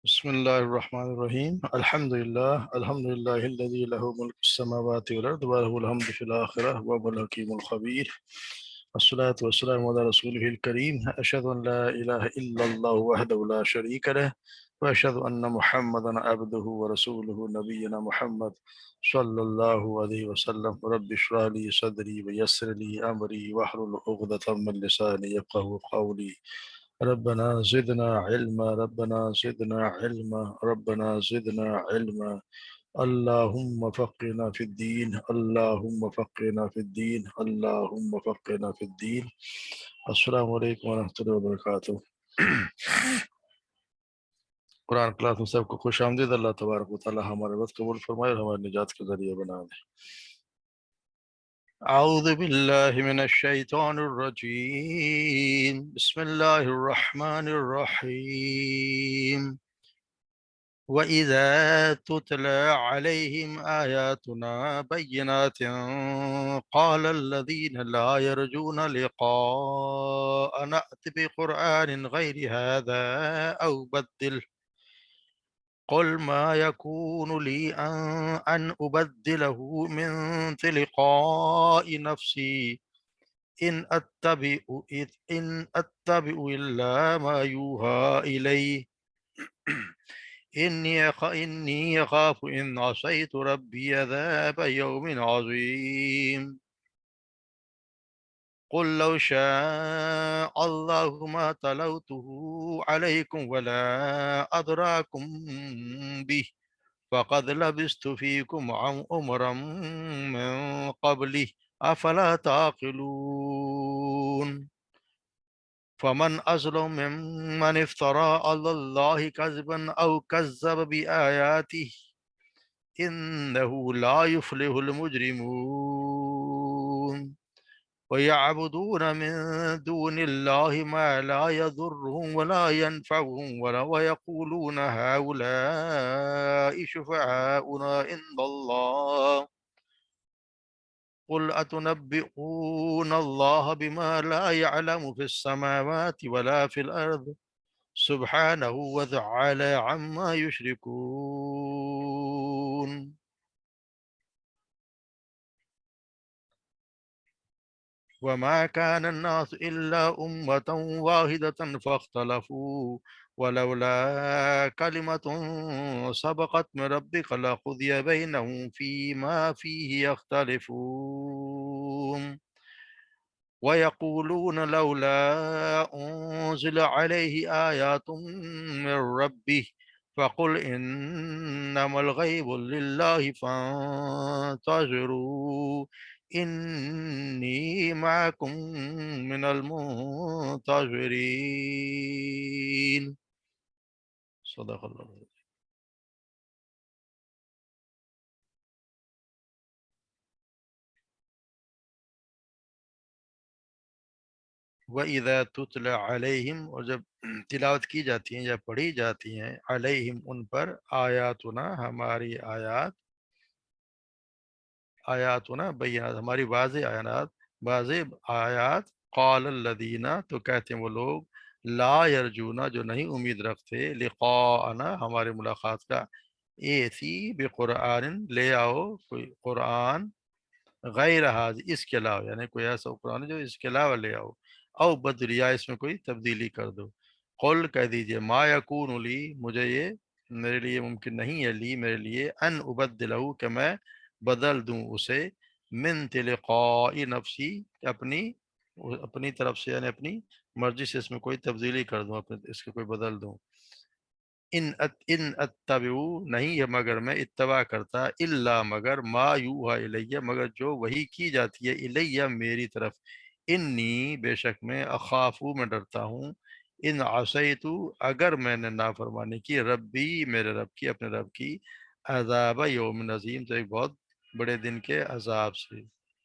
بسم الله الرحمن الرحيم الحمد لله الذي له ملك السماوات والأرض وله الحمد في الآخرة وهو الحكيم الخبير. والصلاة والسلام على رسوله الكريم. أشهد أن لا إله إلا الله وحده لا شريك له وأشهد أن محمدا عبده ورسوله. نبينا محمد صلى الله عليه وسلم. رب اشرح لي صدري ويسر لي أمري واحلل عقدة من لساني يفقهوا قولي. ربنا زدنا علما ربنا زدنا علما ربنا زدنا علما. اللهم فقنا في الدين اللهم فقنا في الدين اللهم فقنا في الدين. السلام علیکم ورحمۃ اللہ وبرکاتہ. قرآن کلاس میں سب کو خوش آمدید. اللہ تبارک و تعالی ہمارے وقت قبول فرمائے اور ہماری نجات کا ذریعہ بنا دے. اعوذ باللہ من الشیطان الرجیم. بسم اللہ الرحمن الرحیم. وَإِذَا تُتْلَى عَلَيْهِمْ آيَاتُنَا بَيِّنَاتٍ قَالَ الَّذِينَ لَا يَرْجُونَ لِقَاءَنَا ائْتِ بِقُرْآنٍ غَيْرِ هَذَا أَوْ بَدِّلْهُ قُلْ مَا يَكُونُ لِي أَنْ أُبَدِّلَهُ مِنْ تِلْقَاءِ نَفْسِي إِنْ أَتَّبِعُ إِلَّا مَا يُوحَى إِلَيَّ إني يخاف إن عصيت ربي عذاب يوم عظيم. قل لو شاء الله ما تلوته عليكم ولا أدراكم به فقد لبثت فيكم عمرا من قبله أفلا تعقلون. فمن أظلم ممن افترى على الله كذبا أو كذب بآياته إنه لا يفلح المجرمون. ويعبدون من دون الله ما لا يضرهم ولا ينفعهم ويقولون هؤلاء شفعاؤنا عند الله قل أتنبئون الله بما لا يعلم في السماوات ولا في الأرض سبحانه وتعالى عما يشركون. وما كان الناس إلا أمة واحدة فاختلفوا ولولا كلمة سبقت من ربك لقضي بينهم فيما فيه يختلفون. ويقولون لولا أنزل عليه آيات من ربه فقل إنما الغيب لله فانتظروا إني معكم من المنتظرين. صدق اللہ. وَإِذَا تُتْلَى عَلَيْهِمْ اور جب تلاوت کی جاتی ہیں یا پڑھی جاتی ہیں علیہم ان پر آیاتنا ہماری آیاتنا بینات ہماری واضح آیات قال الذین تو کہتے ہیں وہ لوگ لا یرجونا جو نہیں امید رکھتے لقاءنا ہمارے ملاقات کا ایسی بقرآن لے آؤ کوئی قرآن غیر حاضر اس کے علاوہ یعنی کوئی ایسا قرآن جو اس کے علاوہ لے آؤ او بدلیا اس میں کوئی تبدیلی کر دو. قل کہہ دیجئے ما یکون لی مجھے یہ میرے لیے ممکن نہیں ہے لی میرے لیے ان ابدلہ کہ میں بدل دوں اسے من تلقاء نفسی اپنی طرف سے یعنی اپنی مرضی سے اس میں کوئی تبدیلی کر دوں اس کے کوئی بدل دوں. ان اتبعو نہیں ہے مگر میں اتباع کرتا الا مگر ما یوحا الیہ مگر جو وحی کی جاتی ہے الیہ میری طرف. انی بے شک میں اخافو میں ڈرتا ہوں ان عصیتو اگر میں نے نافرمانی کی ربی میرے رب کی اپنے رب کی عذاب یوم عظیم تو ایک بہت بڑے دن کے عذاب سے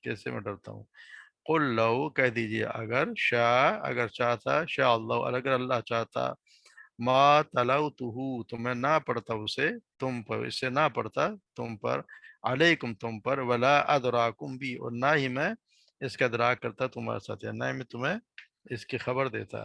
کیسے میں ڈرتا ہوں. قل لو کہہ دیجئے اگر چاہتا شاء اللہ اگر اللہ چاہتا ما تلوتہ تو میں نہ پڑھتا اسے تم پر اسے نہ پڑھتا تم پر علیکم تم پر ولا ادراکم بھی اور نہ ہی میں اس کا ادراک کرتا تمہارے ساتھ نہ ہی میں تمہیں اس کی خبر دیتا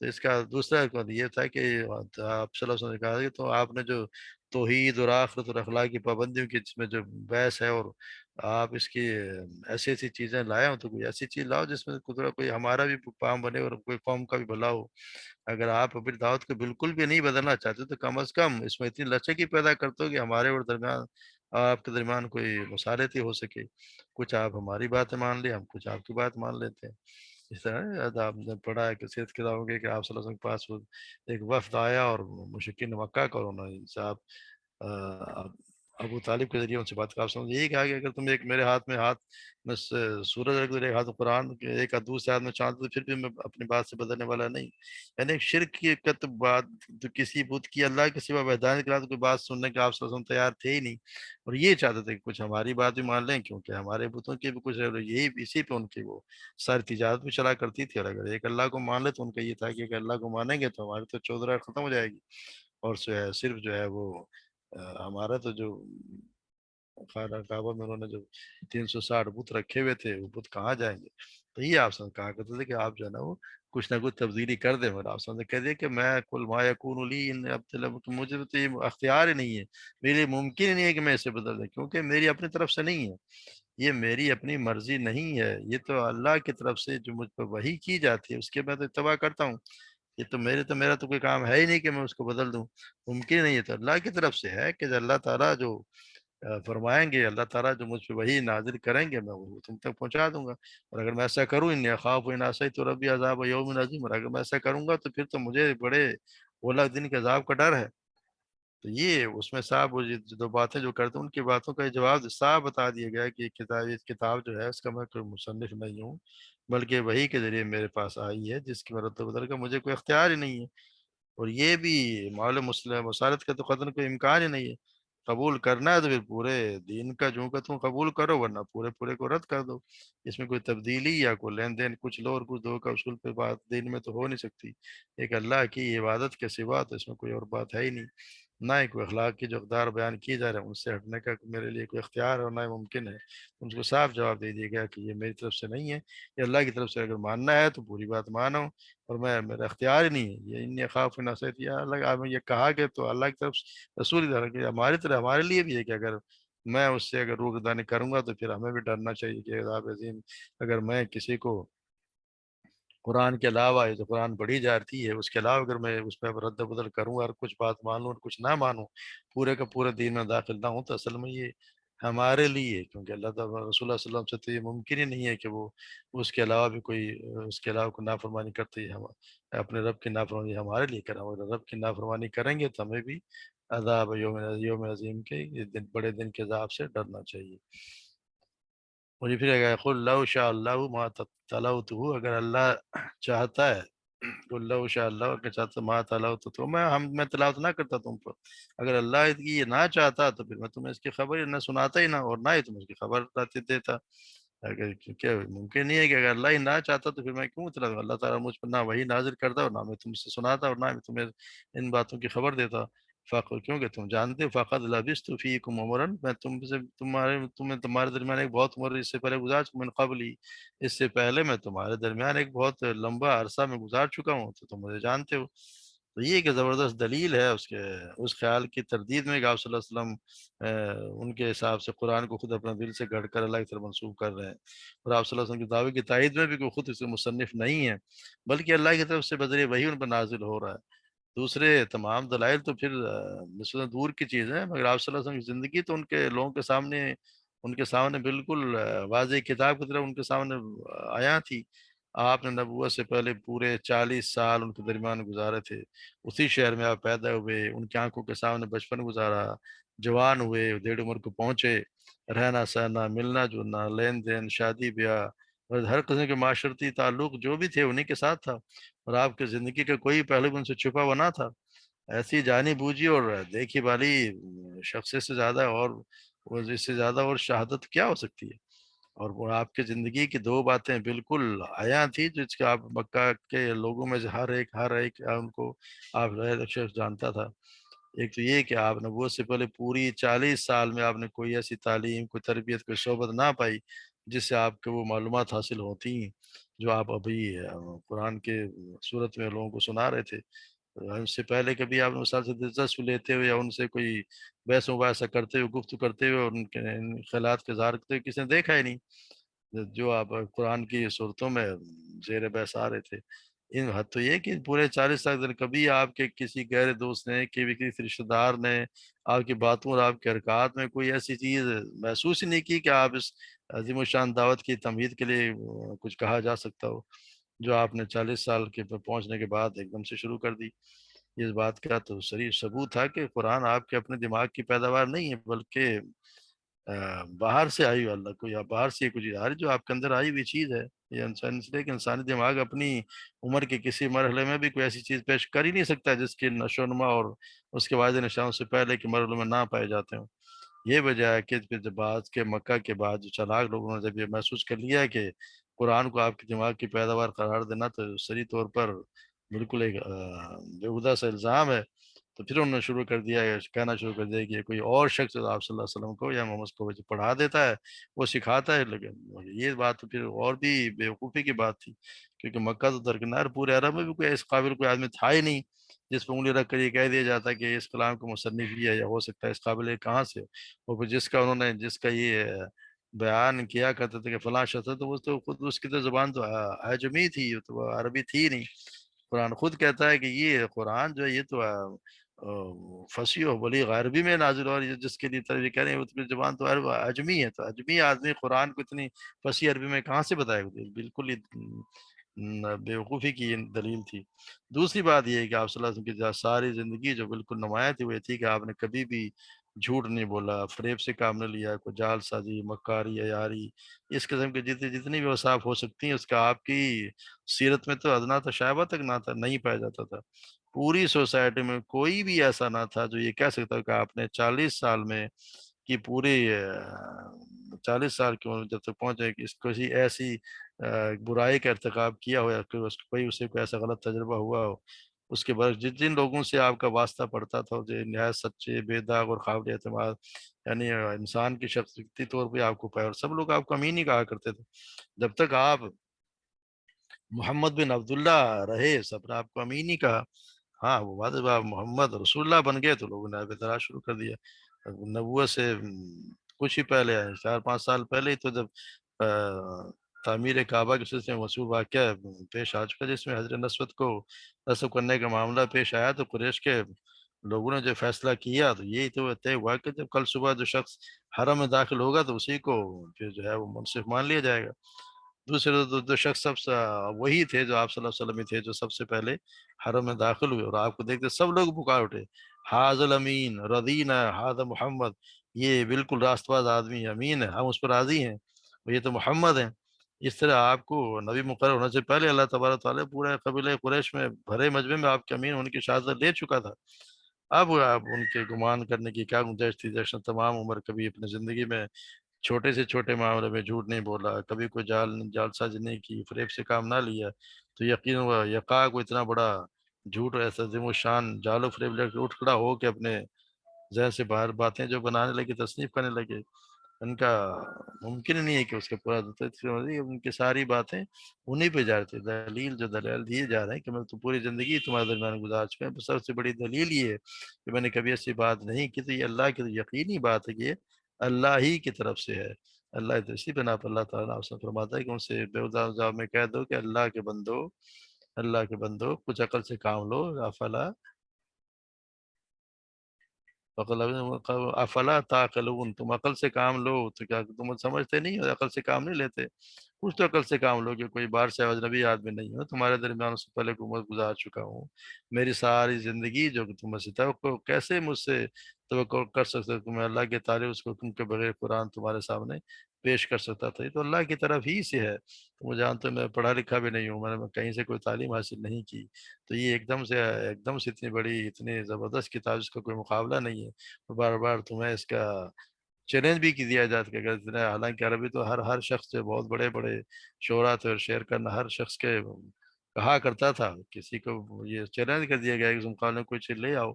تو اس کا دوسرا قول یہ تھا کہ آپ صلی اللہ علیہ وسلم نے کہا کہ تو آپ نے جو توحید اور آخرت اور اخلاق کی پابندیوں کی جس میں جو بحث ہے، اور آپ اس کی ایسی ایسی چیزیں لائے ہو، تو کوئی ایسی چیز لاؤ جس میں کوئی ہمارا بھی کام بنے اور کوئی قوم کا بھی بھلا ہو۔ اگر آپ اپنی دعوت کو بالکل بھی نہیں بدلنا چاہتے تو کم از کم اس میں اتنی لچک ہی پیدا کرتے ہو کہ ہمارے اور درمیان، آپ کے درمیان کوئی مصالحت ہی ہو سکے۔ کچھ آپ ہماری باتیں مان لیں، ہم کچھ آپ کی بات مان لیتے ہیں۔ اس طرح آپ نے پڑھا ہے کہ سیرت کتابوں کے کہ آپ صلی اللہ علیہ وسلم کے پاس وہ ایک وفد آیا اور مشرکین مکہ کا، انہوں نے ان سے ابو طالب کے ذریعے ان سے بات کر، آپ سمجھ یہی کہا کہ اگر تم ایک میرے ہاتھ میں میں سورج رکھ دو، ایک ہاتھ میں قرآن کے، ایک ہاتھ دوسرے ہاتھ میں چاند، تو پھر بھی میں اپنی بات سے بدلنے والا نہیں۔ یعنی شرک کی کت بات، تو کسی بت کی اللہ کے سوا وحدانیت کے خلاف کوئی بات سننے کے آپ صلی اللہ علیہ وسلم تیار تھے ہی نہیں، اور یہ چاہتے تھے کہ کچھ ہماری بات بھی مان لیں، کیونکہ ہمارے بتوں کی بھی کچھ یہی اسی پہ ان کی وہ ساری تجارت بھی چلا کرتی تھی، اور اگر ایک اللہ کو مان لے تو ان کا یہ تھا کہ اگر اللہ کو مانیں گے تو ہماری تو چودرہ ختم ہو جائے گی، اور صرف جو ہے وہ ہمارا تو جو خانہ کعبہ میں انہوں نے جو 360 بت رکھے ہوئے تھے، وہ بت کہاں جائیں گے؟ تو یہ آپ سے کہا کرتے تھے کہ آپ جو ہے نا وہ کچھ نہ کچھ تبدیلی کر دیں، اور آپ سے کہہ دیا کہ میں کل ما یکون لی ان ابتلا، مجھے تو یہ اختیار ہی نہیں ہے، میرے لیے ممکن ہی نہیں ہے کہ میں اسے بدل دیں، کیونکہ میری اپنی طرف سے نہیں ہے، یہ میری اپنی مرضی نہیں ہے، یہ تو اللہ کی طرف سے جو مجھ پر وحی کی جاتی ہے اس کے میں تو اتباع کرتا ہوں۔ یہ تو میرا تو کوئی کام ہے ہی نہیں کہ میں اس کو بدل دوں، ممکن نہیں ہے، تو اللہ کی طرف سے ہے کہ اللہ تعالیٰ جو فرمائیں گے، اللہ تعالیٰ جو مجھ پہ وہی نازل کریں گے، میں وہ تم تک پہنچا دوں گا، اور اگر میں ایسا کروں، انی اخاف ان عصیت ربی عذاب یوم عظیم، اور اگر میں ایسا کروں گا تو پھر تو مجھے بڑے ہولناک دن کے عذاب کا ڈر ہے۔ تو یہ اس میں صاحب وہ جو دو باتیں جو کرتے ہیں ان کی باتوں کا جواب صاف بتا دیا گیا کہ یہ کتاب جو ہے اس کا میں کوئی مصنف نہیں ہوں، بلکہ وہی کے ذریعے میرے پاس آئی ہے، جس کی میں رد و بدل کا مجھے کوئی اختیار ہی نہیں ہے، اور یہ بھی معلوم مسلم مسالت کا تو قدر کوئی امکان ہی نہیں ہے۔ قبول کرنا ہے تو پھر پورے دین کا جو کہ تم قبول کرو، ورنہ پورے پورے کو رد کر دو۔ اس میں کوئی تبدیلی یا کوئی لین دین، کچھ لو اور کچھ دو کا اصول پہ بات دین میں تو ہو نہیں سکتی۔ ایک اللہ کی عبادت کے سوا تو اس میں کوئی اور بات ہے ہی نہیں، نہ ہی کوئی اخلاق کی جو اقدار بیان کی جا رہے ہیں ان سے ہٹنے کا میرے لیے کوئی اختیار اور نہ ہی ممکن ہے۔ ان کو صاف جواب دے دیا گیا کہ یہ میری طرف سے نہیں ہے، یہ اللہ کی طرف سے اگر ماننا ہے تو پوری بات مانو، اور میرا اختیار ہی نہیں ہے، یہ انی خواف نصیحت، یا اللہ آپ نے یہ کہا کہ تو اللہ کی طرف رسول کی طرف کہ ہماری طرح ہمارے لیے بھی ہے کہ اگر میں اس سے اگر روگردانی کروں گا تو پھر ہمیں بھی ڈرنا چاہیے کہ عذاب عظیم، اگر میں کسی کو قرآن کے علاوہ جو قرآن پڑھی جاتی ہے اس کے علاوہ اگر میں اس پہ رد و بدل کروں اور کچھ بات مانوں اور کچھ نہ مانوں، پورے کا پورا دین میں داخل نہ ہوں، تو اصل میں یہ ہمارے لیے، کیونکہ اللہ تعالیٰ رسول اللہ صلی اللہ علیہ وسلم سے تو یہ ممکن ہی نہیں ہے کہ وہ اس کے علاوہ بھی کوئی اس کے علاوہ کوئی نافرمانی کرتے ہی ہم اپنے رب کی نافرمانی ہمارے لیے کریں، اور رب کی نافرمانی کریں گے تو ہمیں بھی عذاب یوم عظیم کے یہ دن، بڑے دن کے عذاب سے ڈرنا چاہیے۔ مجھے پھر قل لو شاء اللہ ما تلوتہ، اگر اللہ چاہتا ہے، قل لو شاء اللہ اگر چاہتا ما تلوتہ تو میں تلاوت نہ کرتا تم پر، اگر اللہ یہ نہ چاہتا تو پھر میں تمہیں اس کی خبر نہ سناتا ہی نہ، اور نہ ہی تمہیں اس کی خبر دیتا، اگر کیونکہ ممکن نہیں ہے کہ اگر اللہ ہی نہ چاہتا تو پھر میں کیوں تلاوت، اللہ تعالیٰ مجھ پر نہ وہی نازل کرتا اور نہ میں تم سے سناتا اور نہ میں تمہیں ان باتوں کی خبر دیتا، کیونکہ تم جانتے ہو فقط لبثت فیکم عمرا، میں تمہارے درمیان ایک بہت عمر اس سے پہلے گزار چکا، من قبلی، اس سے پہلے میں تمہارے درمیان ایک بہت لمبا عرصہ میں گزار چکا ہوں، تو تم مجھے جانتے ہو۔ تو یہ کہ زبردست دلیل ہے اس خیال کی تردید میں کہ آپ صلی اللہ علیہ وسلم ان کے حساب سے قرآن کو خود اپنا دل سے گھڑ کر اللہ کی طرف منسوب کر رہے ہیں، اور آپ صلی اللہ علیہ وسلم کی دعوے کی تائید میں بھی کوئی خود اس کے مصنف نہیں ہے، بلکہ اللہ کی طرف سے بذریعہ وہی ان پر نازل ہو رہا ہے۔ دوسرے تمام دلائل تو پھر نسبتاً دور کی چیز ہے، مگر آپ صلی اللہ علیہ وسلم کی زندگی تو ان کے لوگوں کے سامنے، ان کے سامنے بالکل واضح کتاب کی طرح ان کے سامنے آیا تھی۔ آپ نے نبوت سے پہلے پورے 40 سال ان کے درمیان گزارے تھے، اسی شہر میں آپ پیدا ہوئے، ان کی آنکھوں کے سامنے بچپن گزارا، جوان ہوئے، 1.5 عمر کو پہنچے، رہنا سہنا، ملنا جلنا، لین دین، شادی بیاہ اور ہر قسم کے معاشرتی تعلق جو بھی تھے انہیں کے ساتھ تھا، اور آپ کی زندگی کا کوئی پہلو ان سے چھپا ہوا نہ تھا۔ ایسی جانی بوجھی اور دیکھی بالی شخص سے زیادہ اور اس سے زیادہ اور شہادت کیا ہو سکتی ہے؟ اور وہ آپ کی زندگی کی دو باتیں بالکل عیاں تھی جس کا آپ مکہ کے لوگوں میں سے ہر ایک ان کو آپ شخص جانتا تھا۔ ایک تو یہ کہ آپ نبوت سے پہلے پوری 40 سال میں آپ نے کوئی ایسی تعلیم، کوئی تربیت، کوئی صحبت نہ پائی جس سے آپ کو وہ معلومات حاصل ہوتی ہیں، جو آپ ابھی قرآن کے صورت میں لوگوں کو سنا رہے تھے، ان سے پہلے کبھی آپ نے مثال سے دلچسپ لیتے ہوئے یا ان سے کوئی بحث مباحثہ کرتے ہوئے، گفتگو کرتے ہوئے اور ان خیالات کا اظہار کرتے ہوئے کسی نے دیکھا ہی نہیں، جو آپ قرآن کی صورتوں میں زیر بحث آ رہے تھے۔ ان حد تو یہ کہ پورے 40 سال دن کبھی آپ کے کسی گہرے دوست نے، کسی رشتہ دار نے آپ کی باتوں اور آپ کے حرکات میں کوئی ایسی چیز محسوس ہی نہیں کی کہ آپ اس عظیم الشان دعوت کی تمہید کے لیے کچھ کہا جا سکتا ہو، جو آپ نے 40 سال کے پر پہنچنے کے بعد ایک دم سے شروع کر دی۔ اس بات کا تو صریح ثبوت تھا کہ قرآن آپ کے اپنے دماغ کی پیداوار نہیں ہے، بلکہ باہر سے آئی ہوئی اللہ کو، یا باہر سے کچھ آ رہی جو آپ کے اندر آئی ہوئی چیز ہے۔ یہ انسان اس لیے کہ انسانی دماغ اپنی عمر کے کسی مرحلے میں بھی کوئی ایسی چیز پیش کر ہی نہیں سکتا جس کی نشو و نما اور اس کے واضح نشانوں سے پہلے کے مرحلوں میں نہ پائے جاتے ہوں۔ یہ وجہ ہے کہ پھر جب بعد کے مکہ کے بعد جو چالاک لوگوں نے جب یہ محسوس کر لیا ہے کہ قرآن کو آپ کے دماغ کی پیداوار قرار دینا تو صحیح طور پر بالکل ایک بےہودہ سا الزام ہے، تو پھر انہوں نے شروع کر دیا ہے، کہنا شروع کر دیا کہ یہ کوئی اور شخص آپ صلی اللہ علیہ وسلم کو یا محمد کو پڑھا دیتا ہے، وہ سکھاتا ہے، لیکن یہ بات تو پھر اور بھی بیوقوفی کی بات تھی، کیونکہ مکہ تو درکنار پورے عرب میں بھی کوئی اس قابل کوئی آدمی تھا ہی نہیں جس پہ انگلی رکھ کر یہ کہہ دیا جاتا کہ اس کلام کو مصنف بھی ہے یا ہو سکتا ہے اس قابل کہاں سے ہو۔ اور پھر جس کا انہوں نے جس کا یہ بیان کیا کرتے تھے کہ فلاں شخص ہے، تو وہ تو خود اس کی تو زبان تو عجمی تھی، تو وہ عربی تھی نہیں۔ قرآن خود کہتا ہے کہ یہ قرآن جو ہے یہ تو فصیح و بلیغ عربی میں نازل ہو رہی ہے، جس کے لیے طریقہ کہہ رہے ہیں اس زبان تو عرب عجمی ہے، تو عجمی آدمی قرآن کو اتنی فصیح عربی میں کہاں سے بتائے گا؟ بالکل ہی بیوقوفی کی یہ دلیل تھی۔ دوسری بات یہ ہے کہ آپ صلی اللہ علیہ وسلم کی ساری زندگی جو بالکل نمایاں تھی وہ یہ تھی کہ آپ نے کبھی بھی جھوٹ نہیں بولا، فریب سے کام نہ لیا، کوئی جال سازی، مکاری، عیاری، اس قسم کے جتنی بھی اوصاف ہو سکتی ہیں اس کا آپ کی سیرت میں تو ادنا تشائبہ تک نہ تھا، نہیں پایا جاتا تھا۔ پوری سوسائٹی میں کوئی بھی ایسا نہ تھا جو یہ کہہ سکتا کہ آپ نے 40 سال میں کی پوری 40 سال کی عمر جب تک پہنچے کہ اس کسی ایسی برائی کا ارتکاب کیا ہو یا کوئی اسے کوئی ایسا غلط تجربہ ہوا ہو، اس کے بعد جن جن لوگوں سے آپ کا واسطہ پڑتا تھا جو نہایت سچے، بے داغ اور قابل اعتماد، یعنی انسان کی شخصیتی طور پہ آپ کو پائے، اور سب لوگ آپ کو امین ہی کہا کرتے تھے۔ جب تک آپ محمد بن عبداللہ رہے سب نے آپ کو امین ہی کہا۔ ہاں وہ بات ہے، آپ محمد رسول اللہ بن گئے تو لوگوں نے آپ اعتراض شروع کر دیا۔ نبوت سے کچھ ہی پہلے 4-5 سال پہلے ہی تو جب تعمیر کعبہ کے سلسلے میں مشہور واقعہ پیش آ چکا جس میں حضرت نصرت کو نصب کرنے کا معاملہ پیش آیا، تو قریش کے لوگوں نے جو فیصلہ کیا تو یہی تو طے ہوا کہ جب کل صبح جو شخص حرم میں داخل ہوگا تو اسی کو پھر جو ہے وہ منصف مان لیا جائے گا۔ دوسرے دو شخص سب سے وہی تھے جو آپ صلی اللہ علیہ وسلم ہی تھے جو سب سے پہلے حرم میں داخل ہوئے، اور آپ کو دیکھتے سب لوگ پکار اٹھے، حاض الامین رضینا حاض محمد، یہ بالکل راست باز آدمی امین ہے، ہم اس پر راضی ہیں، اور یہ تو محمد ہیں۔ اس طرح آپ کو نبی مقرر ہونے سے پہلے اللہ تبارک تعالیٰ پورے قبیلہ قریش میں بھرے مجمع میں آپ کے امین ہونے کی شہادت لے چکا تھا۔ اب آپ ان کے گمان کرنے کی کیا گنجائش تھی؟ جیسے تمام عمر کبھی اپنی زندگی میں چھوٹے سے چھوٹے معاملے میں جھوٹ نہیں بولا، کبھی کوئی جال سازی نہیں کی، فریب سے کام نہ لیا، تو یقین ہوا یقا کو اتنا بڑا جھوٹ اور ایسا عظیم الشان جال و فریب لے کے اٹھ کھڑا ہو کے اپنے ذہن سے باہر باتیں جو بنانے لگے، تصنیف کرنے لگے، ان کا ممکن ہی نہیں ہے کہ اس کا پورا ان کی ساری باتیں انہیں پہ جا رہی تھی۔ دلیل جو دلائل دیے جا رہے ہیں کہ میں تو پوری زندگی تمہارے درمیان گزار چکا ہوں، سب سے بڑی دلیل یہ ہے کہ میں نے کبھی ایسی بات نہیں کی، تو یہ اللہ کی تو یقینی بات ہے کہ یہ اللہ ہی کی طرف سے ہے۔ اللہ تو اسی بنا پر اللہ تعالیٰ آپ سے فرماتا ہے کہ ان سے بے میں کہہ دو کہ اللہ کے بندو کچھ عقل سے کام لو، افلا افلا تعقلون، تم عقل سے کام لو، تو کیا تم سمجھتے نہیں ہو؟ عقل سے کام نہیں لیتے؟ کچھ تو عقل سے کام لو کہ کوئی باہر سے اجنبی آدمی نہیں ہو، تمہارے درمیان اس سے پہلے حکومت گزار چکا ہوں، میری ساری زندگی جو کہ تم سے توقع کیسے مجھ سے توقع کر سکتے ہو کہ میں اللہ کے تعالی اس حکم کے بغیر قرآن تمہارے سامنے پیش کر سکتا تھا؟ یہ تو اللہ کی طرف ہی سے ہے، تم جانتے ہو میں پڑھا لکھا بھی نہیں ہوں، میں نے کہیں سے کوئی تعلیم حاصل نہیں کی، تو یہ ایک دم سے اتنی بڑی اتنی زبردست کتاب جس کا کوئی مقابلہ نہیں ہے، بار بار تمہیں اس کا چیلنج بھی کی دیا جاتا ہے کہ اگر حالانکہ عربی تو ہر شخص جو بہت بڑے بڑے شعرا تھے اور شعر کرنا ہر شخص کے کہا کرتا تھا، کسی کو یہ چیلنج کر دیا گیا کہ تم مقابلے میں کوئی چیز لے آؤ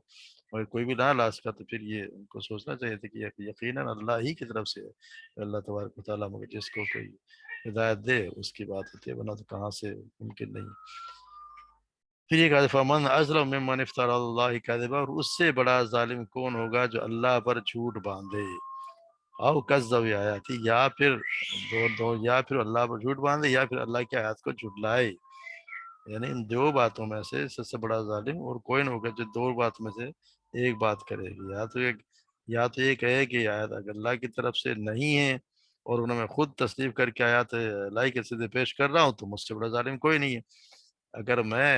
اور کوئی بھی نہ لا سکا، تو پھر یہ ان کو سوچنا چاہیے تھا کہ یقیناً اللہ ہی کی طرف سے ہے، اللہ تبارک و تعالیٰ مگر جس کو کوئی ہدایت دے اس کی بات ہوتی ہے، ورنہ تو کہاں سے ممکن نہیں۔ پھر یہ کہا فمن ازلم ممن افترى اللہ کذبا، اور اس سے بڑا ظالم کون ہوگا جو اللہ پر جھوٹ باندھے، او کذب آیاتی، یا پھر یا پھر اللہ پر جھوٹ باندھے، یا پھر اللہ کی آیات کو جھٹلائے۔ یعنی ان دو باتوں میں سے سب سے بڑا ظالم اور کوئی نہ ہوگا جو دو بات میں سے ایک بات کرے گی، یا تو یہ کہے کہ آیات اگر اللہ کی طرف سے نہیں ہے اور انہیں میں خود تصدیق کر کے آیات اللہ کے سیدھے پیش کر رہا ہوں تو مجھ سے بڑا ظالم کوئی نہیں ہے۔ اگر میں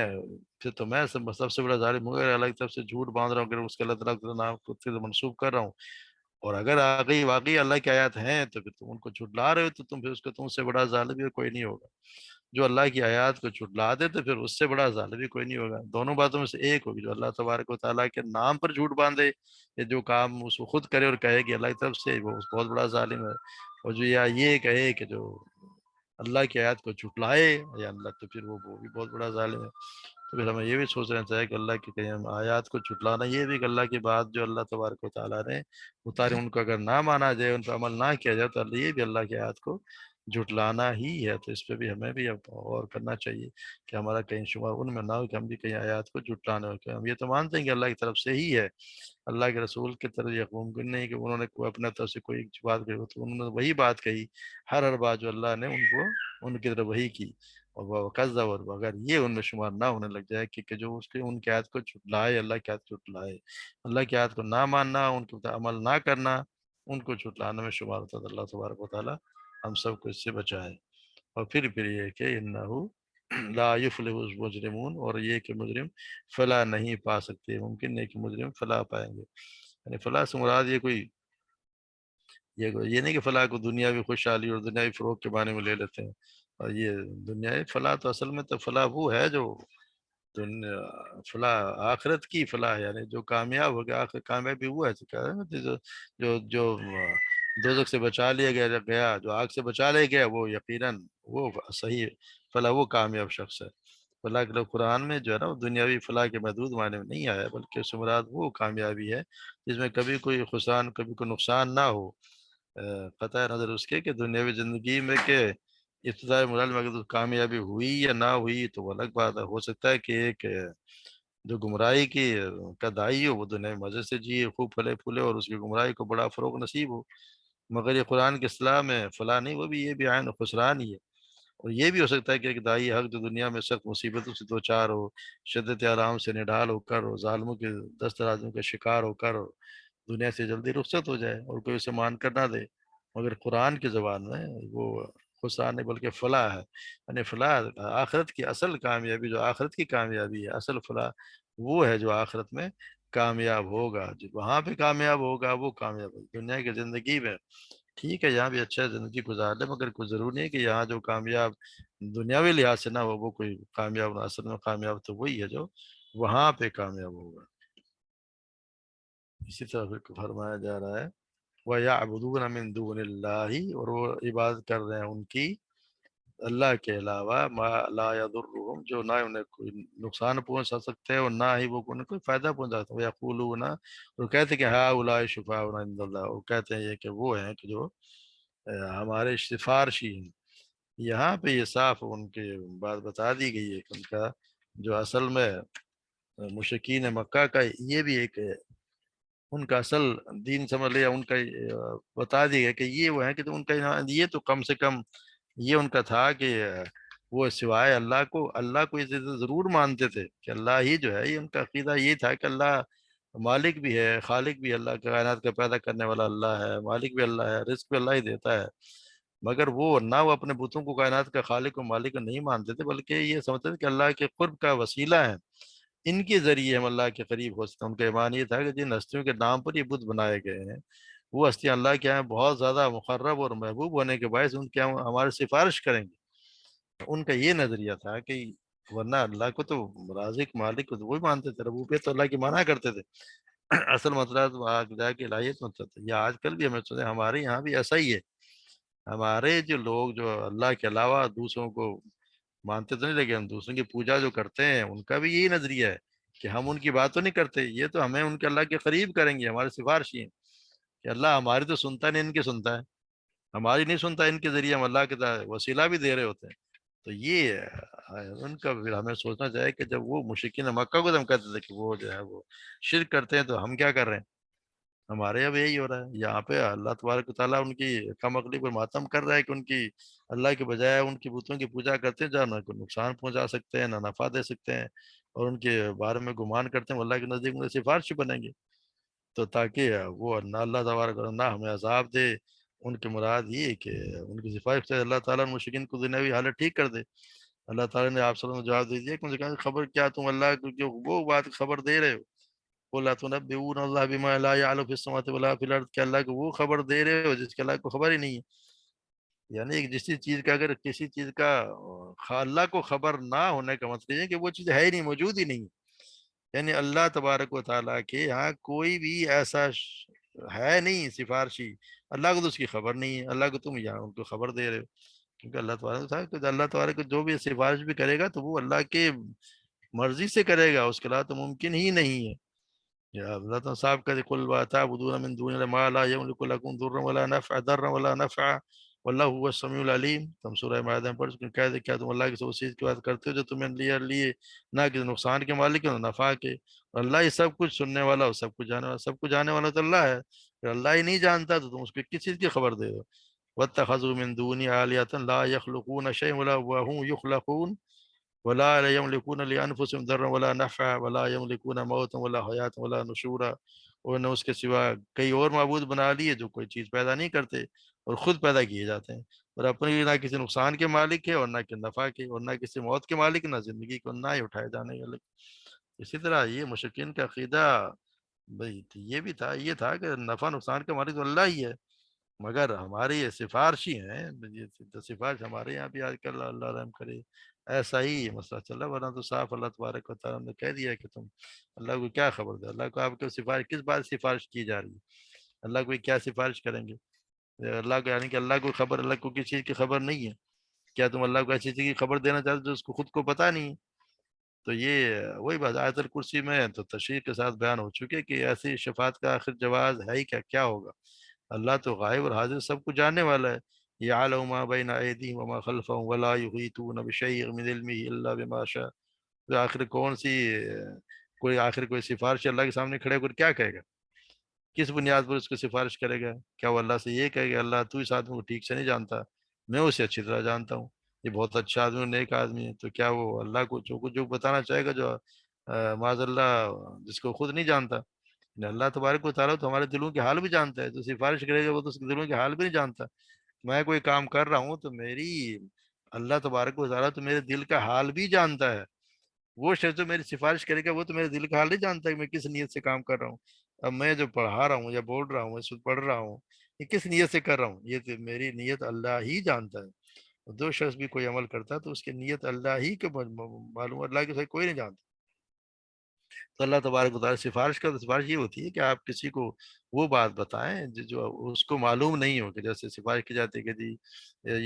پھر تو میں سب سے بڑا ظالم ہوں، اگر اللہ کی طرف سے جھوٹ باندھ رہا ہوں، اگر اس کے اللہ تعالیٰ کے نام خود سے منسوب کر رہا ہوں، اور اگر واقعی اللہ کی آیات ہیں تو پھر تم ان کو جھٹلا رہے ہو تو تم پھر اس کا تم سے بڑا ظالم بھی کوئی نہیں ہوگا۔ جو اللہ کی آیات کو جھٹلا دے تو پھر اس سے بڑا ظالم بھی کوئی نہیں ہوگا۔ دونوں باتوں میں سے ایک ہوگی، جو اللہ تبارک و تعالیٰ کے نام پر جھوٹ باندھے یا جو کام اس کو خود کرے اور کہے کہ اللہ کی طرف سے، وہ بہت بڑا ظالم ہے۔ اور جو یا یہ کہے کہ جو اللہ کی آیات کو جھٹلائے یا اللہ، تو پھر وہ بھی بہت بڑا ظالم ہے۔ تو پھر ہمیں یہ بھی سوچ رہنا چاہیے کہ اللہ کی کہیں ہم آیات کو جھٹلانا، یہ بھی کہ اللہ کی بات جو اللہ تبارک و تعالیٰ نے اتاری ان کو اگر نہ مانا جائے، ان پر عمل نہ کیا جائے، تو یہ بھی اللہ کی آیات کو جھٹلانا ہی ہے۔ تو اس پہ بھی ہمیں بھی اب غور کرنا چاہیے کہ ہمارا کہیں شمار ان میں نہ ہو کہ ہم بھی کہیں آیات کو جھٹلانے ہو، کہ ہم یہ تو مانتے ہیں کہ اللہ کی طرف سے ہی ہے، اللہ کے رسول کی طرف یہ ممکن نہیں کہ انہوں نے کوئی اپنے طرف سے کوئی بات کہی ہو، تو انہوں نے وہی بات کہی، ہر بات جو اللہ نے ان کو ان کی طرف وہی کی، اور وہ قضا، اور اگر یہ ان میں شمار نہ ہونے لگ جائے کہ جو اس کے ان کی آیت کو جھٹلائے، اللہ کی آیت کو جھٹلائے، اللہ کی آیت کو نہ ماننا، ان کے اوپر عمل نہ کرنا، ان کو جھٹلانے میں شمار ہوتا ہے۔ تو اللہ تبارک و تعالیٰ ہم سب کو اس سے بچائے۔ اور پھر یہ کہ انہو لا یفلح المجرمون، اور یہ کہ مجرم فلاح نہیں پا سکتے، ممکن نہیں کہ مجرم فلاح پائیں گے۔ یعنی فلاح سے مراد یہ نہیں کہ فلاح کو دنیاوی خوشحالی اور دنیاوی فروغ کے معنی میں لے لیتے ہیں، اور یہ دنیاوی فلاح تو اصل میں تو فلاح وہ ہے جو فلاح آخرت کی فلاح، یعنی جو کامیاب ہو گیا، آخر کامیابی وہ ہے جو دوزخ سے بچا لیا گیا، جو آگ سے بچا لیا گیا، وہ یقیناً وہ صحیح فلاح، وہ کامیاب شخص ہے۔ فلاح کے قرآن میں جو ہے نا وہ دنیاوی فلاح کے محدود معنی میں نہیں آیا، بلکہ اس سے مراد وہ کامیابی ہے جس میں کبھی کوئی خسران، کبھی کوئی نقصان نہ ہو، قطع نظر اس کے کہ دنیاوی زندگی میں کہ ابتدائی مراحل میں اگر کامیابی ہوئی یا نہ ہوئی تو وہ الگ بات ہے۔ ہو سکتا ہے کہ ایک جو گمراہی کی کا دائی ہو وہ دنیا میں مزے سے جیے، خوب پھلے پھولے، اور اس کی گمراہی کو بڑا فروغ نصیب ہو، مگر یہ قرآن کی اصطلاح میں فلاح نہیں، وہ بھی یہ بھی عین خسران ہی ہے۔ اور یہ بھی ہو سکتا ہے کہ ایک دائی حق جو دنیا میں سخت مصیبتوں سے دوچار ہو، شدت آرام سے نڈال ہو کر، اور ظالموں کے دست درازوں کا شکار ہو کر دنیا سے جلدی رخصت ہو جائے اور کوئی اسے مان کر نہ دے، مگر قرآن کی زبان میں وہ خسران نہیں بلکہ فلاح ہے۔ یعنی فلاح آخرت کی اصل کامیابی، جو آخرت کی کامیابی ہے، اصل فلاح وہ ہے جو آخرت میں کامیاب ہوگا، جو وہاں پہ کامیاب ہوگا وہ کامیاب ہوگا۔ دنیا کی زندگی میں ٹھیک ہے یہاں بھی اچھا زندگی گزار لے، مگر کوئی ضروری نہیں کہ یہاں جو کامیاب دنیاوی لحاظ سے نہ ہو وہ کوئی کامیاب نہ، اصل میں کامیاب تو وہی ہے جو وہاں پہ کامیاب ہوگا۔ اسی طرح پھر فرمایا جا رہا ہے وَيَعْبُدُونَ مِن دُونِ اللَّهِ، اور وہ عبادت کر رہے ہیں ان کی اللہ کے علاوہ، ما لا يضرهم، جو نہ انہیں کوئی نقصان پہنچا سکتے اور نہ ہی وہ انہیں کوئی فائدہ پہنچا سکتے۔ وَيَقُولُونَ، اور کہتے ہیں کہ هَؤُلَاءِ شُفَعَاؤُنَا عِندَ اللَّهِ، وہ کہتے ہیں یہ کہ وہ ہیں کہ جو ہمارے سفارشی ہیں۔ یہاں پہ یہ صاف ان کی بات بتا دی گئی ہے کہ ان کا جو اصل میں مشرکین مکہ کا یہ بھی ایک ان کا اصل دین سمجھ لیا، ان کا بتا دیا کہ یہ وہ ہے کہ ان کا یہ تو کم سے کم یہ ان کا تھا کہ وہ سوائے اللہ کو یہ ضرور مانتے تھے کہ اللہ ہی جو ہے، یہ ان کا عقیدہ یہ تھا کہ اللہ مالک بھی ہے، خالق بھی، اللہ کے کائنات کا پیدا کرنے والا اللہ ہے، مالک بھی اللہ ہے، رزق بھی اللہ ہی دیتا ہے، مگر وہ اپنے بتوں کو کائنات کا خالق و مالک نہیں مانتے تھے، بلکہ یہ سمجھتے تھے کہ اللہ کے قرب کا وسیلہ ہے، ان کے ذریعے ہم اللہ کے قریب ہو سکتے ہیں۔ ان کا ایمان یہ تھا کہ جن ہستیوں کے نام پر یہ بت بنائے گئے ہیں وہ ہستیاں اللہ کے یہاں بہت زیادہ مقرب اور محبوب ہونے کے باعث ان کے یہاں ہماری سفارش کریں گے۔ ان کا یہ نظریہ تھا کہ ورنہ اللہ کو تو رازق مالک کو تو وہی مانتے تھے، ربوبیت تو اللہ کی مانا کرتے تھے، اصل مسئلہ تو آگ جا کے الہیت مطلب تھا۔ یا آج کل بھی ہمیں سنیں ہمارے یہاں بھی ایسا ہی ہے، ہمارے جو لوگ جو اللہ کے علاوہ دوسروں کو مانتے تو نہیں، لیکن ہم دوسروں کی پوجا جو کرتے ہیں ان کا بھی یہی نظریہ ہے کہ ہم ان کی بات تو نہیں کرتے، یہ تو ہمیں ان کے اللہ کے قریب کریں گے، ہمارے سفارشی ہیں، کہ اللہ ہماری تو سنتا نہیں، ان کی سنتا ہے۔ ہماری نہیں سنتا، ان کے ذریعے ہم اللہ کے وسیلہ بھی دے رہے ہوتے ہیں۔ تو یہ ان کا پھر ہمیں سوچنا چاہیے کہ جب وہ مشرکین مکہ کو تو ہم کہتے تھے کہ وہ جو ہے وہ شرک کرتے ہیں، تو ہم کیا کر رہے ہیں؟ ہمارے اب یہی ہو رہا ہے یہاں پہ، اللہ تبارک و تعالیٰ ان کی کم عقلی پر ماتم کر رہا ہے کہ ان کی اللہ کے بجائے ان کی بتوں کی پوجا کرتے ہیں، جہاں نہ کوئی نقصان پہنچا سکتے ہیں نہ نفع دے سکتے ہیں، اور ان کے بارے میں گمان کرتے ہیں وہ اللہ کے نزدیک میں سفارشی بنیں گے، تو تاکہ وہ نہ اللہ تبارک و تعالیٰ نہ ہمیں عذاب دے۔ ان کی مراد یہ کہ ان کی سفارش سے اللہ تعالیٰ مشرکین کو دنیاوی حالت ٹھیک کر دے۔ اللہ تعالیٰ نے آپ صلی اللہ علیہ وسلم کو جواب دے دیا کہ مجھے کہا خبر کیا تم اللہ کو جو وہ بات خبر دے رہے ہو، بولا تنبئون اللہ بما لا يعلم في السماوات ولا في الارض، کہ اللہ کو وہ خبر دے رہے ہو جس کے اللہ کو خبر ہی نہیں ہے۔ یعنی ایک جس چیز کا اگر کسی چیز کا اللہ کو خبر نہ ہونے کا مطلب یہ ہے کہ وہ چیز ہے ہی نہیں، موجود ہی نہیں ہے۔ یعنی اللہ تبارک و تعالیٰ کے یہاں کوئی بھی ایسا ہے نہیں سفارشی، اللہ کو تو اس کی خبر نہیں ہے، اللہ کو تم یہاں ان کو خبر دے رہے ہو، کیونکہ اللہ تبارک و تعالیٰ کہ اللہ تبارک کو جو بھی سفارش بھی کرے گا تو وہ اللہ کے مرضی سے کرے گا، اس کے علاوہ تو ممکن ہی نہیں ہے۔ یا اللہ صاحب کا قل وتعبدون من دون الله ما لا يملك لكم ضرا ولا نفع، ضرا ولا نفع واللہ هو السمیع العلیم۔ تم سورہ مائدہ میں پڑھ چکے ہیں، کہہ دے کیا تم اللہ کی اس چیز کی بات کرتے ہو جو تمہیں لیے نہ کہ نقصان کے مالک ہے نہ نفع کے، اور اللہ ہی سب کچھ سننے والا اور سب کچھ جانے والا، سب کچھ جانے والا تو اللہ ہے، اگر اللہ ہی نہیں جانتا تو تم اس کو کس چیز کی خبر دے دو۔ واتخذوا من دوني آلهة لا يخلقون شيئا وهم يخلقون ولا يملكون لانفسهم ضرا ولا نفع ولا يملكون موتا ولا حیات ولا نشورا، اور نے اس کے سوا کئی اور معبود بنا لیے جو کوئی چیز پیدا نہیں کرتے اور خود پیدا کیے جاتے ہیں، اور اپنی نہ کسی نقصان کے مالک ہے اور نہ کسی نفع کے، اور نہ کسی موت کے مالک، نہ زندگی کو نہ ہی اٹھائے جانے والے۔ اسی طرح یہ مشرکین کا عقیدہ بھائی یہ بھی تھا، یہ تھا کہ نفع نقصان کا مالک تو اللہ ہی ہے، مگر ہماری یہ سفارشی ہیں، یہ سفارش ہمارے یہاں بھی آج کل اللہ رحم کرے ایسا ہی یہ مسئلہ چل رہا ہے، ورنہ تو صاف اللہ تبارک و تعالیٰ نے کہہ دیا کہ تم اللہ کو کیا خبر دے، اللہ کو آپ کو سفارش کس بات سفارش کی جا رہی ہے، اللہ کو کیا سفارش کریں گے؟ اللہ کو یعنی کہ اللہ کو خبر، اللہ کو کسی چیز کی خبر نہیں ہے، کیا تم اللہ کو ایسی چیز کی خبر دینا چاہتے جو اس کو خود کو پتہ نہیں ہے؟ تو یہ وہی بات آیت الکرسی میں تو تشریح کے ساتھ بیان ہو چکے کہ ایسی شفاعت کا آخر جواز ہے ہی کیا ہوگا؟ اللہ تو غائب اور حاضر سب کو جاننے والا ہے۔ یعلم ما بین ایدیہم وما خلفہم ولا یحیطون بشیء من علمہ الا بما شاء۔ تو آخر کون سی کوئی آخر کوئی سفارش اللہ کے سامنے کھڑے ہو کر کیا کہے گا؟ کس بنیاد پر اس کو سفارش کرے گا؟ کیا وہ اللہ سے یہ کہے گا اللہ تو اس آدمی کو ٹھیک سے نہیں جانتا، میں اسے اچھی طرح جانتا ہوں، یہ بہت اچھا آدمی نیک آدمی ہے، تو کیا وہ اللہ کو جو بتانا چاہے گا جو معاذ اللہ جس کو خود نہیں جانتا؟ اللہ تبارک و تعالیٰ تو ہمارے دلوں کے حال بھی جانتا ہے، تو سفارش کرے گا وہ تو اس کے دلوں کے حال بھی نہیں جانتا۔ میں کوئی کام کر رہا ہوں تو میری اللہ تبارک و تعالیٰ تو میرے دل کا حال بھی جانتا ہے، وہ شخص جو میری سفارش کرے گا وہ تو میرے دل کا حال نہیں جانتا کہ میں کس نیت سے کام کر رہا ہوں۔ اب میں جو پڑھا رہا ہوں یا بول رہا ہوں اس وقت پڑھ رہا ہوں، یہ کس نیت سے کر رہا ہوں، یہ تو میری نیت اللہ ہی جانتا ہے۔ جو شخص بھی کوئی عمل کرتا ہے تو اس کی نیت اللہ ہی کو معلوم، اللہ کے ساتھ کوئی نہیں جانتا۔ تو اللہ تبارک و تعالیٰ سفارش کا، تو سفارش یہ ہوتی ہے کہ آپ کسی کو وہ بات بتائیں جو اس کو معلوم نہیں ہو، کہ جیسے سفارش کی جاتی ہے کہ جی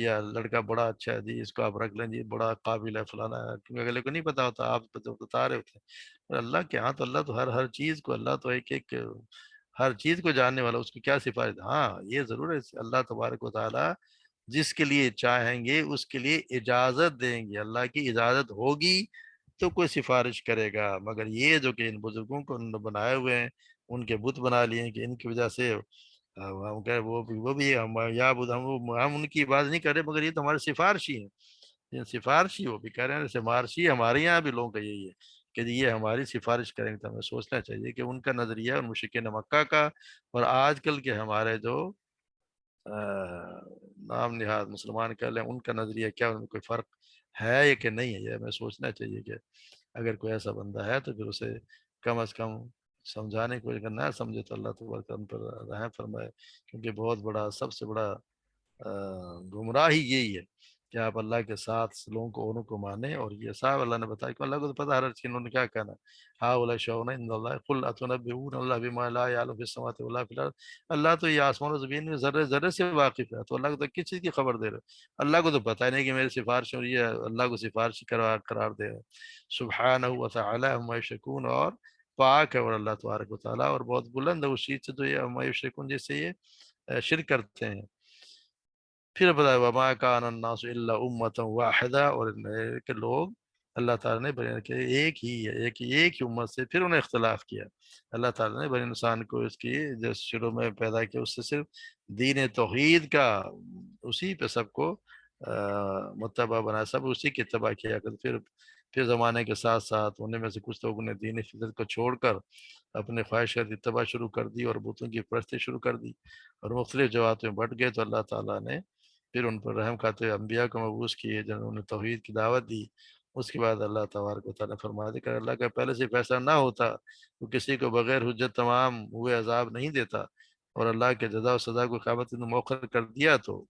یہ لڑکا بڑا اچھا ہے جی اس کو آپ رکھ لیں جی بڑا قابل ہے فلانا ہے، کیونکہ اگلے کو نہیں پتا ہوتا، آپ تو بتا رہے ہوتے ہیں۔ اور اللہ کے ہاں تو اللہ تو ہر چیز کو، اللہ تو ایک ایک ہر چیز کو جاننے والا، اس کو کیا سفارش؟ ہاں یہ ضرور ہے اللہ تبارک و تعالیٰ جس کے لیے چاہیں گے اس کے لیے اجازت دیں گے، اللہ کی اجازت ہوگی تو کوئی سفارش کرے گا، مگر یہ جو کہ ان بزرگوں کو انہوں نے بنائے ہوئے ہیں، ان کے بت بنا لیے ہیں کہ ان کی وجہ سے ہم کہہ وہ بھی ہم ان کی عبادت نہیں کر رہے، مگر یہ تو ہمارے سفارشی ہیں، یہ سفارشی وہ بھی کہہ رہے ہیں سفارشی، ہمارے یہاں بھی لوگوں کا یہی ہے کہ جی یہ ہماری سفارش کریں گے، تو ہمیں سوچنا چاہیے کہ ان کا نظریہ اور مشرکین مکہ کا اور آج کل کے ہمارے جو نام نہاد مسلمان کہہ لیں ان کا نظریہ کیا، ان میں کوئی فرق ہے یا کہ نہیں ہے، یہ ہمیں سوچنا چاہیے کہ اگر کوئی ایسا بندہ ہے تو پھر اسے کم از کم سمجھانے کی کوشش کرنا ہے، سمجھے تو اللہ تبارک ان پر رحم فرمائے، کیونکہ بہت بڑا سب سے بڑا گمراہی یہی ہے کہ آپ اللہ کے ساتھ لوگوں کو اوروں کو مانیں، اور یہ صاحب اللہ نے بتایا کہ اللہ کو تو پتہ ہر چیز، انہوں نے کیا کہنا ہے ہا اولا شعون عند اللہ قل اتنبئون اللہ بما لا يعلم في السماوات ولا في الارض، اللہ تو یہ آسمان و زمین میں ذرے ذرے سے واقف ہے، تو اللہ کو تو کس چیز کی خبر دے رہے؟ اللہ کو تو پتہ ہی نہیں کہ میری سفارش اور یہ اللہ کو سفارش قرار دے رہے، سبحانہ و تعالی عما یشرکون، اور پاک ہے اور اللہ تبارک و تعالیٰ اور بہت بلند ہے اس چیز سے تو یہ عما یشرکون جس سے یہ شرک کرتے ہیں۔ پھر بتایا وما کان الناس الا امتا واحدہ، اور کہ لوگ اللہ تعالیٰ نے بیان کہ ایک ہی ہے، ایک ہی امت سے پھر انہیں اختلاف کیا۔ اللہ تعالیٰ نے بنی انسان کو اس کی جو شروع میں پیدا کیا اس سے صرف دین توحید کا، اسی پہ سب کو متبع بنا، سب اسی کی اتباع کیا کر۔ پھر زمانے کے ساتھ ساتھ انہیں میں سے کچھ لوگوں نے دین فطرت کو چھوڑ کر اپنے خواہشات کی اتباع شروع کر دی اور بتوں کی پرستی شروع کر دی اور مختلف جماعتوں میں بٹ گئے، تو اللہ تعالیٰ نے پھر ان پر رحم کھاتے ہوئے انبیاء کو مبعوث کیے جنہوں نے توحید کی دعوت دی۔ اس کے بعد اللہ تبارک و تعالیٰ فرما دے کہ اللہ کا پہلے سے فیصلہ نہ ہوتا تو کسی کو بغیر حجت تمام ہوئے عذاب نہیں دیتا، اور اللہ کے جزا و سزا کو قیامت کے دن مؤخر کر دیا تو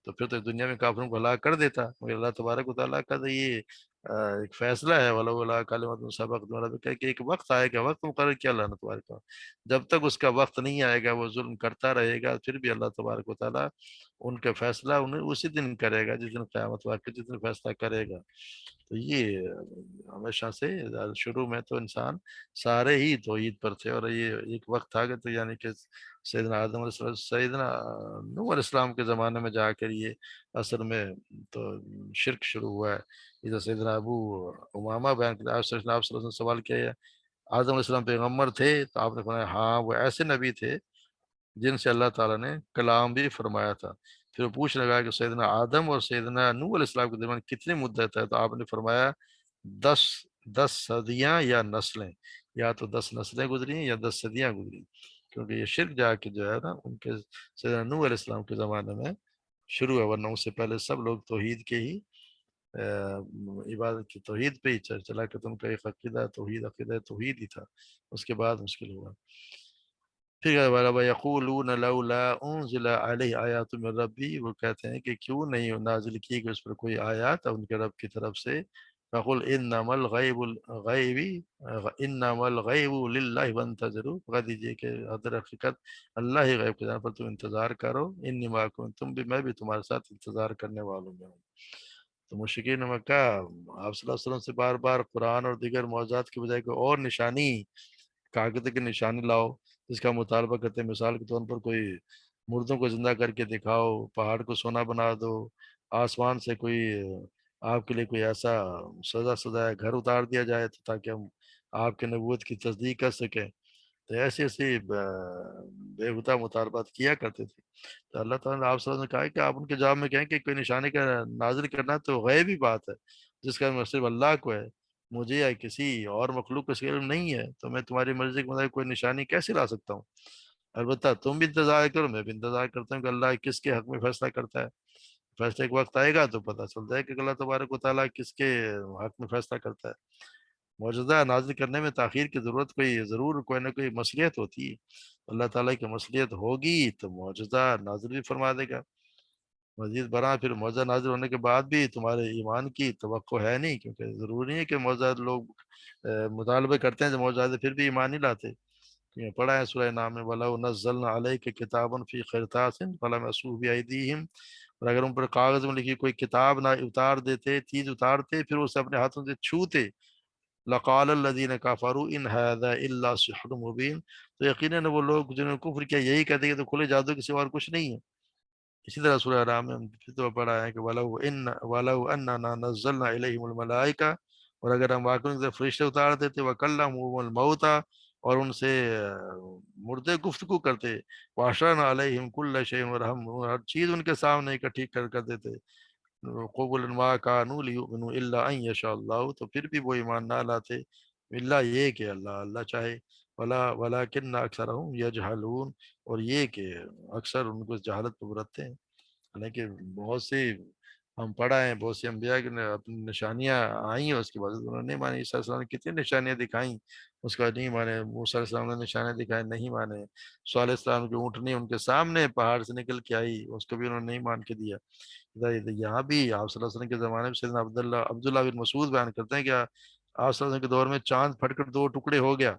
پھر تو دنیا میں کافروں کو ہلاک کر دیتا، مگر اللہ تبارک و تعالیٰ کا تو یہ ایک فیصلہ ہے، وَلَوْ لَا كَلِمَةٌ سَبَقَتْ مِن رَّبِّكَ، کہ ایک وقت آئے گا، وقت مقرر کیا اللہ نے تبارک و تعالیٰ، جب تک اس کا وقت نہیں آئے گا وہ ظلم کرتا رہے گا، پھر بھی اللہ تبارک و تعالیٰ ان کا فیصلہ انہیں اسی دن کرے گا جس دن قیامت واقع، جس دن فیصلہ کرے گا۔ تو یہ ہمیشہ سے شروع میں تو انسان سارے ہی توحید پر تھے، اور یہ ایک وقت تھا کہ تو یعنی کہ سیدنا آدم علیہ السلام، سیدنا نوح علیہ السلام کے زمانے میں جا کر یہ اصل میں تو شرک شروع ہوا ہے۔ ادھر سیدنا ابو امامہ بیان کرتے ہیں، آپ صلی اللہ علیہ وسلم نے سوال کیا ہے آدم علیہ السلام پیغمبر تھے؟ تو آپ نے فرمایا ہاں، وہ ایسے نبی تھے جن سے اللہ تعالیٰ نے کلام بھی فرمایا تھا۔ پھر وہ پوچھنے لگا کہ سیدنا آدم اور سیدنا نوح علیہ السلام کے درمیان کتنی مدت ہے؟ تو آپ نے فرمایا 10 10 صدیاں یا نسلیں، یا تو 10 نسلیں گزری یا 10 صدیاں گزری، کیونکہ یہ شرک جا کے جو ہے نا ان کے سیدنا نوح علیہ السلام کے زمانے میں شروع ہے، ورنہ اس سے پہلے سب لوگ توحید کے ہی عبادت کی توحید پہ ہی چلا کہ تم کا ایک عقیدہ توحید، عقیدہ توحید ہی تھا، اس کے بعد مشکل ہوا۔ پھر وَيَقُولُونَ لَوْلَا أُنزِلَ عَلَيْهِ آيَاتٌ مِّن رَّبِّهِ، وہ کہتے ہیں کہ کیوں نہیں نازل کی گئی اس پر کوئی آیات ان کے رب کی طرف سے۔ فَقُلْ إِنَّمَا الْغَيْبُ لِلَّهِ وَانتَظِرُوا، کہہ دیجیے کہ در حقیقت اللہ ہی غیب کے جان پر تم انتظار کرو، إِنِّي مَعَكُمْ، میں بھی تمہارے ساتھ انتظار کرنے والوں میں ہوں۔ تو مشرکین مکہ آپ صلی اللہ علیہ وسلم سے بار بار قرآن اور دیگر معجزات کے بجائے کوئی اور نشانی، کاغذ کی نشانی لاؤ جس کا مطالبہ کرتے ہیں، مثال کے طور پر کوئی مردوں کو زندہ کر کے دکھاؤ، پہاڑ کو سونا بنا دو، آسمان سے کوئی آپ کے لیے کوئی ایسا سزا ہے گھر اتار دیا جائے تو تاکہ ہم آپ کے نبوت کی تصدیق کر سکیں۔ تو ایسی ایسی بےہودہ مطالبات کیا کرتے تھے۔ تو اللہ تعالیٰ نے آپ صلی اللہ علیہ وسلم نے کہا کہ آپ ان کے جواب میں کہیں کہ کوئی نشانی کا نازل کرنا تو غیبی بات ہے، جس کا علم صرف اللہ کو ہے، مجھے یا کسی اور مخلوق کو اس کا علم نہیں ہے، تو میں تمہاری مرضی کے مطابق کوئی نشانی کیسے لا سکتا ہوں؟ البتہ تم بھی انتظار کرو، میں بھی انتظار کرتا ہوں کہ اللہ کس کے حق میں فیصلہ کرتا ہے۔ فیصلے کے وقت آئے گا تو پتہ چلتا ہے کہ اللہ تبارک و تعالیٰ کس کے حق میں فیصلہ کرتا ہے۔ معجزہ نازل کرنے میں تاخیر کی ضرورت ضرور کوئی نہ کوئی مصلیحت ہوتی ہے، اللہ تعالیٰ کی مصلیحت ہوگی تو معجزہ نازل بھی فرما دے گا۔ مزید برآں پھر معجزہ نازل ہونے کے بعد بھی تمہارے ایمان کی توقع ہے نہیں، کیونکہ ضروری نہیں ہے کہ معجزہ لوگ مطالبے کرتے ہیں جو معجزات پھر بھی ایمان نہیں لاتے۔ یہ پڑھا ہے سورہ نام میں وَلَوْ نَزَّلْنَا عَلَيْكَ كِتَابًا فِي قِرْطَاسٍ فَلَمَسُوهُ بِأَيْدِيهِمْ، اور اگر ان پر کاغذ میں لکھی کوئی کتاب نہ اتار دیتے، چیز اتارتے پھر اسے اپنے ہاتھوں سے چھوتے، لقال الذین کفروا ان هذا الا سحر مبین، تو یقیناً وہ لوگ جنہوں نے کفر کیا یہی کہتے ہیں کہ تو کھلے جادو کے سوا اور کچھ نہیں ہے۔ اسی طرح سورہ رام میں ہم پھر تو پڑھا ہے کہ وَلَوْ أَنَّنَا نَزَّلْنَا إِلَيْهِمُ الْمَلَائِكَةَ، اور اگر ہم واقعی ان سے فرشتے اتار دیتے، وَكَلَّمُهُمُ الْمَوْتَى، اور ان سے مردے گفتگو کرتے، وَحَشَرْنَا عَلَيْهِمْ كُلَّ شَيْءٍ، اور ہم ہر چیز ان کے سامنے اکٹھی کر دیتے، قُبُلًا مَا كَانُوا لِيُؤْمِنُوا إِلَّا أَن يَشَاءَ اللَّهُ، تو پھر بھی وہ ایمان نہ لاتے الا یہ کہ اللہ چاہے، وَلَٰكِنَّ أَكْثَرَهُمْ يَجْهَلُونَ، اور یہ کہ اکثر ان کو جہالت پر برتتے ہیں۔ حالانکہ بہت سی ہم پڑھا ہے بہت سی انبیاء کی اپنی نشانیاں آئی ہیں، اس کے بعد انہوں نے نہیں مانی۔ عیسیٰ علیہ السلام نے کتنی نشانیاں دکھائیں، اس کا نہیں مانے۔ موسیٰ علیہ السلام نے نشانیاں دکھائیں، نہیں مانے۔ صالح علیہ السلام کی اونٹنی ان کے سامنے پہاڑ سے نکل کے آئی، اس کو بھی انہوں نے نہیں مان کے دیا۔ یہاں بھی آپ صلی اللہ علیہ وسلم کے زمانے میں سیدنا عبداللہ بن مسعود بیان کرتے ہیں کہ آپ صلی اللہ علیہ وسلم کے دور میں چاند پھٹ کر دو ٹکڑے ہو گیا،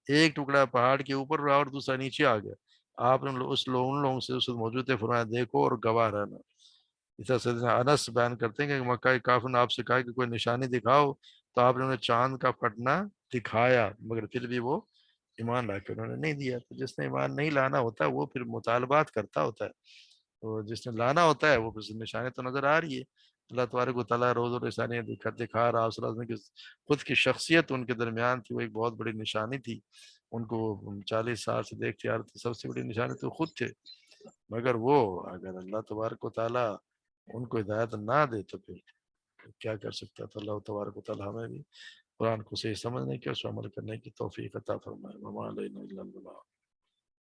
ایک ٹکڑا پہاڑ کے اوپر رہا اور دوسرا نیچے آ گیا۔ آپ نے ان لوگوں سے اس وقت موجود تھے، فرمایا دیکھو اور گواہ رہنا۔ اس طرح سیدنا انس بیان کرتے ہیں کہ مکہ کے کافروں نے آپ سے کہا کہ کوئی نشانی دکھاؤ، تو آپ نے انہیں چاند کا پھٹنا دکھایا، مگر پھر بھی وہ ایمان لا کے انہوں نے نہیں دیا۔ تو جس نے ایمان نہیں لانا ہوتا وہ پھر مطالبات کرتا ہوتا ہے۔ تو جس نے لانا ہوتا ہے وہ پھر نشانی تو نظر آ رہی ہے. اللہ تبارک و تعالیٰ روز و نشانیاں دکھا رہا صلی اللہ علیہ وسلم کی خود کی شخصیت ان کے درمیان تھی، وہ ایک بہت بڑی نشانی تھی. ان کو 40 سال سے دیکھتے آ رہے تھے، سب سے بڑی نشانی تو خود تھے. مگر وہ اگر اللہ تبارک و تعالیٰ ان کو ہدایت نہ دے تو پھر کیا کر سکتا تھا. اللہ تبارک و تعالیٰ ہمیں بھی قرآن کو صحیح سمجھنے کی اور اس پر عمل کرنے کی توفیق عطا فرمائے. وما علینا الا البلاغ.